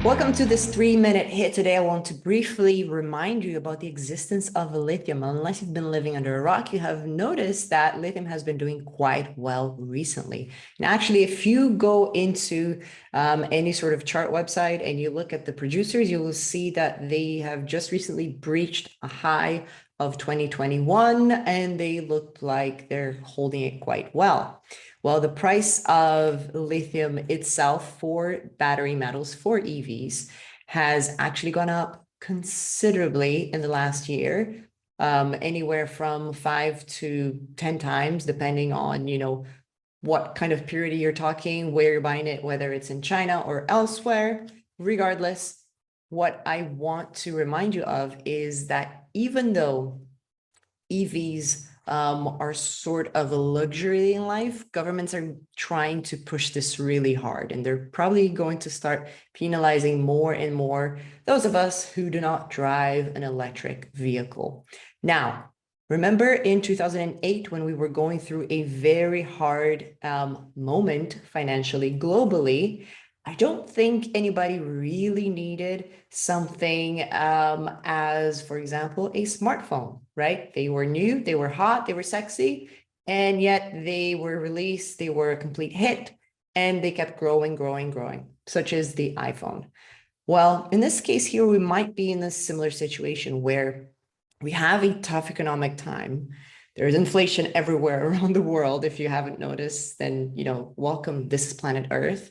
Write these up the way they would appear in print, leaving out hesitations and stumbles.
Welcome to this 3-minute hit. Today, I want to briefly remind you about the existence of lithium. Unless you've been living under a rock, you have noticed that lithium has been doing quite well recently. And actually, if you go into any sort of chart website and you look at the producers, you will see that they have just recently breached a high of 2021, and they look like they're holding it quite well. Well, the price of lithium itself for battery metals for EVs has actually gone up considerably in the last year, anywhere from 5 to 10 times, depending on, what kind of purity you're talking, where you're buying it, whether it's in China or elsewhere. Regardless, what I want to remind you of is that even though EVs are sort of a luxury in life, governments are trying to push this really hard, and they're probably going to start penalizing more and more those of us who do not drive an electric vehicle. Now, remember in 2008 when we were going through a very hard moment financially globally, I don't think anybody really needed something as, for example, a smartphone, right? They were new, they were hot, they were sexy, and yet they were released, they were a complete hit, and they kept growing, such as the iPhone. Well, in this case here, we might be in a similar situation where we have a tough economic time. There's inflation everywhere around the world. If you haven't noticed, then, welcome, this is planet Earth.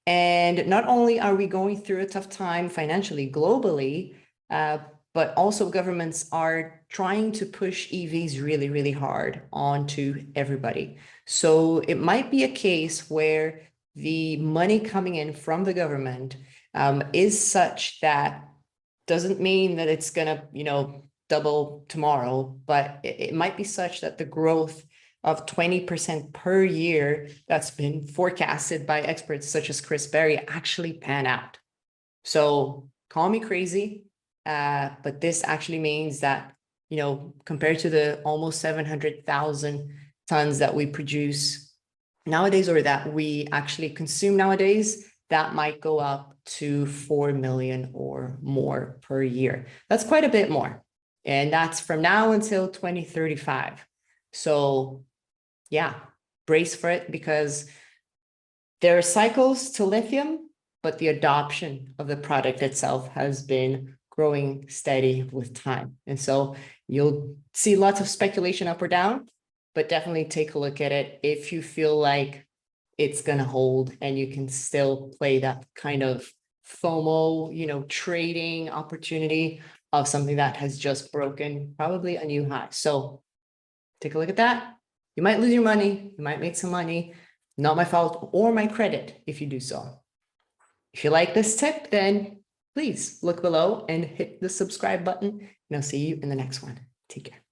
And not only are we going through a tough time financially, globally, but also governments are trying to push EVs really, really hard onto everybody. So it might be a case where the money coming in from the government is such that doesn't mean that it's going to, double tomorrow, but it might be such that the growth of 20% per year that's been forecasted by experts such as Chris Berry actually pan out. So call me crazy, but this actually means that, compared to the almost 700,000 tons that we produce nowadays, or that we actually consume nowadays, that might go up to 4 million or more per year. That's quite a bit more. And that's from now until 2035. So yeah, brace for it, because there are cycles to lithium, but the adoption of the product itself has been growing steady with time. And so you'll see lots of speculation up or down, but definitely take a look at it if you feel like it's going to hold and you can still play that kind of FOMO, trading opportunity of something that has just broken probably a new high. So take a look at that. You might lose your money, you might make some money, not my fault or my credit if you do so. If you like this tip, then please look below and hit the subscribe button, and I'll see you in the next one. Take care.